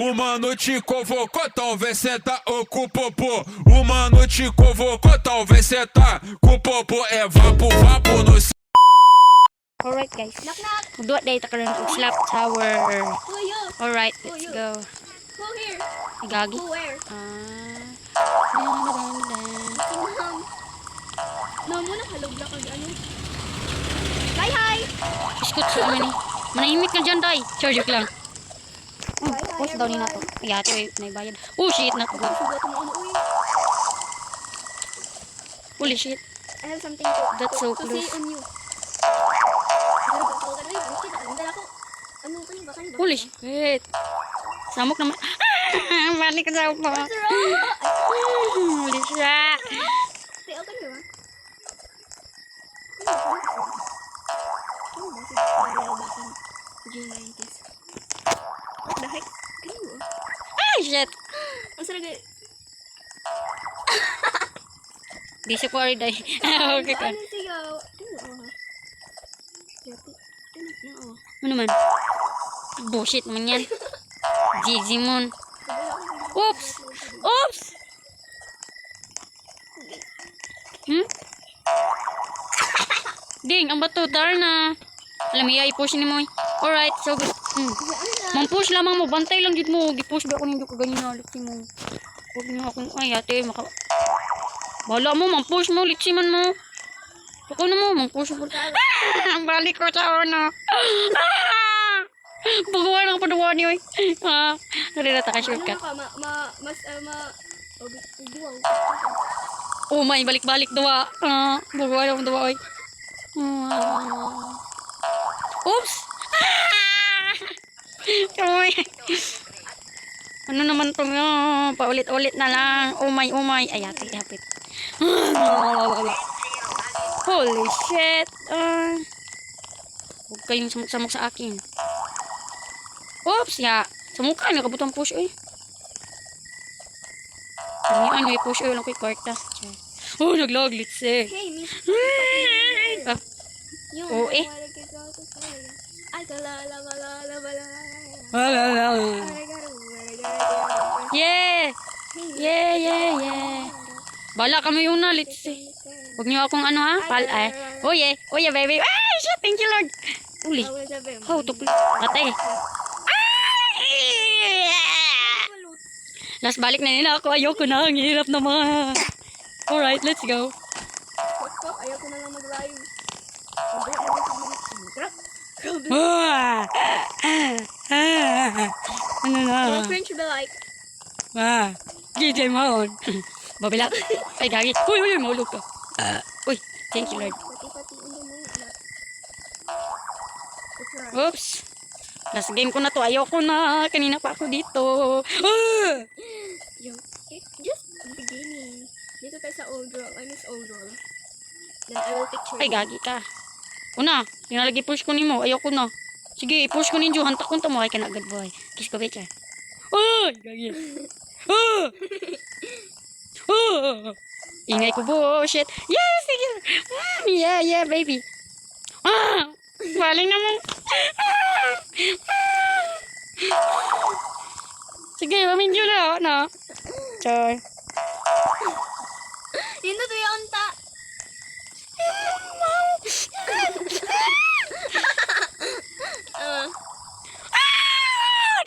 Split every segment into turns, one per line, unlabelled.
O mano te convocou, então vem sentar com o popô. O mano te convocou, então vem sentar com o popô. É vapo, vapo no c...
Alright guys,
Knock knock.
magduwa day ta karon og slap tower.
Who you?
Alright, let's
you?
go.
Who here?
Gagi.
Who where?
Ah.
Mom. Mom mo nakalog na kag ano. Hi hi.
Iskot sa amin eh. Manahimik na dyan, day. Charge lang.
Hi,
Post daw ni na to. Ay, ate, ay, naibayad. Oh, shit na to.
Sugat mo ano uy.
Holy shit.
I have something to
That's so
to
close.
say on you. Ano kayo ba kayo?
Holy shit. Samok naman. Ah, balik ka sa upo.
What's wrong?
Holy shit.
Say okay ba? What the heck? Ano?
Ah, shit.
Ang sarap eh.
Di siya ko day. Okay ka.
Ano sigaw?
Ano man? Bullshit naman yan. Jizimon. Oops! Oops! Hmm? Ding, ang bato, dar na. Alam mo, i-push ni mo. Alright, so good. Mampush lamang mo, bantay lang dito mo. Gipush ba ako ninyo kaganyan na, litsi mo. Huwag niyo akong, ay ate, bahala mo, mampush mo, litsi man mo. Ako na mo, mampush mo. Ah! Balik ko sa una. Ah! Pagawa ng padawa niyo eh. Ah, narirata ka shortcut. Oh my, balik-balik dawa. Ah, pagawa ng padawa eh. Oops! Ah! Uy. Ano naman to nga? Paulit-ulit na lang. Oh my, oh my. Ay, hapit, hapit. Holy shit. Huwag kayong samok-samok sa akin. Oops, ya. Sa mukha, nakabutang push, oy. Ano yung push, oy. Walang ko'y kwarta. Oh, nagloglit siya.
Hey, miss.
Oh, eh. Yeah! Yeah, yeah, yeah. Bala kami yung na, let's see. Huwag niyo akong ano ha? Oh yeah, baby. Ah, shit, thank you Lord. Uli. Oh, tuklo. Ate. Last balik na nila ako. Ayoko na. Ang hirap naman. Alright, let's go.
Ayoko na lang mag-live.
Ano na?
Friend should be like,
DJ Mahon. Babila. Ay, gagi. Uy, maulog ka. Uy, thank you Lord. Oops. Last game ko na to. Ayoko na. Kanina pa ako dito.
just beginning. Dito tayo sa old roll. I miss old roll. Then I will picture
Ay, gagi ka. Una, tinalagi push ko nimo. Ayoko na. Sige, push ko ninyo. Hantak ko mo. Ay ka na agad boy. Kiss ko betcha. Ay, gagi. Ingay ko bullshit. Yes, sige. Yeah, baby. Baling naman. Sige, maminyo na. No? Char.
Dito to yung unta.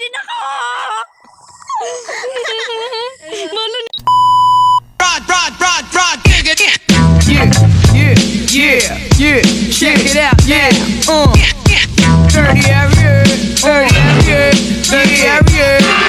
Di na ko. Balon.
Rod, dig it.
Yeah, check it out, yeah, dirty area, dirty area.